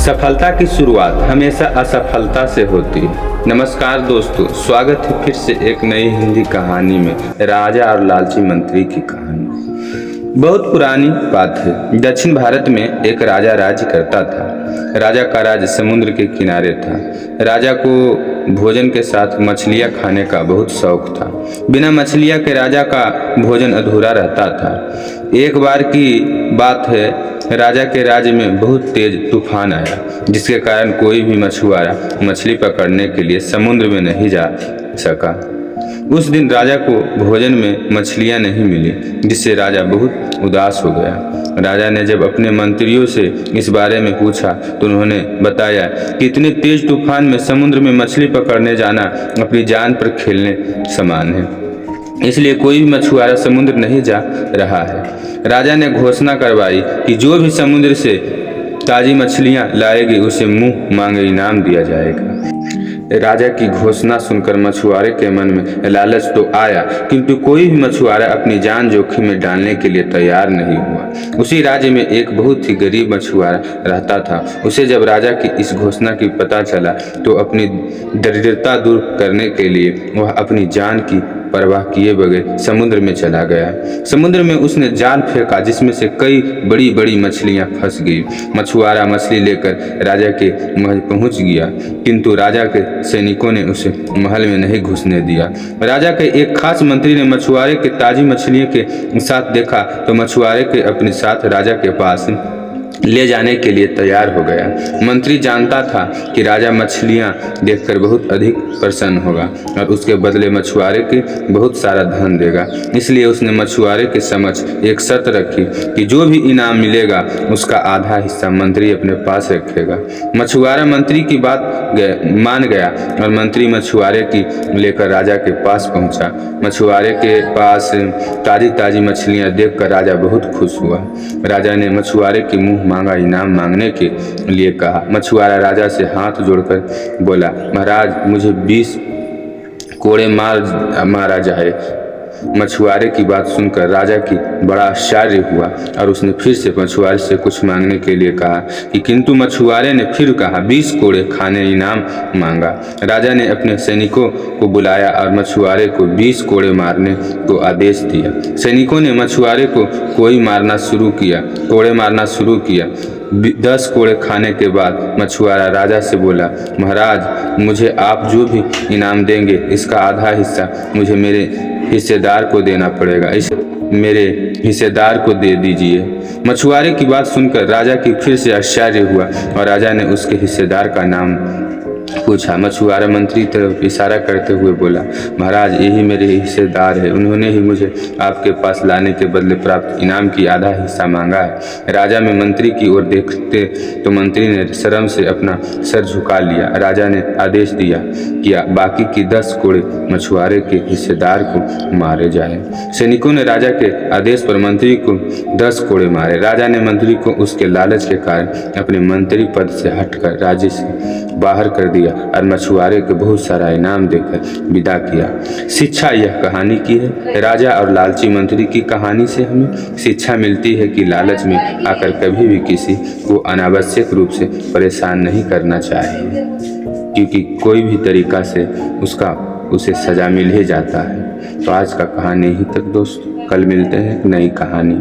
सफलता की शुरुआत हमेशा असफलता से होती है। नमस्कार दोस्तों, स्वागत है फिर से एक नई हिंदी कहानी में, राजा और लालची मंत्री की कहानी। बहुत पुरानी बात है। दक्षिण भारत में एक राजा राज्य करता था। राजा का राज्य समुद्र के किनारे था। राजा को भोजन के साथ मछलियाँ खाने का बहुत शौक था। बिना मछलियाँ के राजा का भोजन अधूरा रहता था। एक बार की बात है, राजा के राज्य में बहुत तेज तूफान आया, जिसके कारण कोई भी मछुआरा मछली पकड़ने के लिए समुद्र में नहीं जा सका। उस दिन राजा को भोजन में मछलियां नहीं मिली, जिससे राजा बहुत उदास हो गया। राजा ने जब अपने मंत्रियों से इस बारे में पूछा तो उन्होंने बताया कि इतने तेज तूफान में समुद्र में मछली पकड़ने जाना अपनी जान पर खेलने समान है, इसलिए कोई भी मछुआरा समुद्र नहीं जा रहा है। राजा ने घोषणा करवाई कि जो भी समुद्र से ताज़ी मछलियां लाएगी उसे मुंह मांगे इनाम दिया जाएगा। राजा की घोषणा सुनकर मछुआरे के मन में लालच तो आया, किंतु कोई भी मछुआरा अपनी जान जोखिम में डालने के लिए तैयार नहीं हुआ। उसी राज्य में एक बहुत ही गरीब मछुआरा रहता था। उसे जब राजा की इस घोषणा की पता चला तो अपनी दरिद्रता दूर करने के लिए वह अपनी जान की परवाह किए बगैर समुद्र में चला गया। समुद्र में उसने जाल फेंका, जिसमें से कई बड़ी बड़ी मछलियां फंस गई। मछुआरा मछली लेकर राजा के महल पहुंच गया, किंतु राजा के सैनिकों ने उसे महल में नहीं घुसने दिया। राजा के एक खास मंत्री ने मछुआरे के ताजी मछलियों के साथ देखा तो मछुआरे के अपने साथ राजा के पास ले जाने के लिए तैयार हो गया। मंत्री जानता था कि राजा मछलियां देखकर बहुत अधिक प्रसन्न होगा और उसके बदले मछुआरे के बहुत सारा धन देगा। इसलिए उसने मछुआरे के समक्ष एक शर्त रखी कि जो भी इनाम मिलेगा उसका आधा हिस्सा मंत्री अपने पास रखेगा। मछुआरा मंत्री की बात मान गया और मंत्री मछुआरे की लेकर राजा के पास पहुंचा। मछुआरे के पास ताजी ताजी मछलियां देखकर राजा बहुत खुश हुआ। राजा ने मछुआरे के मुंह मांगा इनाम मांगने के लिए कहा। मछुआरा राजा से हाथ जोड़कर बोला, महाराज मुझे 20 कोड़े मारा जाए। मछुआरे की बात सुनकर राजा की बड़ा आश्चर्य हुआ और उसने फिर से मछुआरे से कुछ मांगने के लिए कहा किंतु मछुआरे ने फिर कहा 20 कोड़े खाने इनाम मांगा। राजा ने अपने सैनिकों को बुलाया और मछुआरे को 20 कोड़े मारने को आदेश दिया। सैनिकों ने मछुआरे को कोड़े मारना शुरू किया। 10 कोड़े खाने के बाद मछुआरा राजा से बोला, महाराज मुझे आप जो भी इनाम देंगे इसका आधा हिस्सा मुझे मेरे हिस्सेदार को देना पड़ेगा, इसे मेरे हिस्सेदार को दे दीजिए। मछुआरे की बात सुनकर राजा की फिर से आश्चर्य हुआ और राजा ने उसके हिस्सेदार का नाम पूछा। मछुआरा मंत्री तरफ इशारा करते हुए बोला, महाराज यही मेरे हिस्सेदार है, उन्होंने ही मुझे आपके पास लाने के बदले प्राप्त इनाम की आधा हिस्सा मांगा है। राजा में मंत्री की ओर देखते तो मंत्री ने शर्म से अपना सर झुका लिया। राजा ने आदेश दिया कि बाकी की 10 कोड़े मछुआरे के हिस्सेदार को मारे जाए। सैनिकों ने राजा के आदेश पर मंत्री को 10 कोड़े मारे। राजा ने मंत्री को उसके लालच के कारण अपने मंत्री पद से हटकर राज्य से बाहर कर दिया और मछुआरे को बहुत सारा इनाम देकर विदा किया। शिक्षा यह कहानी की है। राजा और लालची मंत्री की कहानी से हमें शिक्षा मिलती है कि लालच में आकर कभी भी किसी को अनावश्यक रूप से परेशान नहीं करना चाहिए, क्योंकि कोई भी तरीका से उसे सजा मिल ही जाता है। तो आज का कहानी यहीं तक दोस्तों, कल मिलते हैं नई कहानी।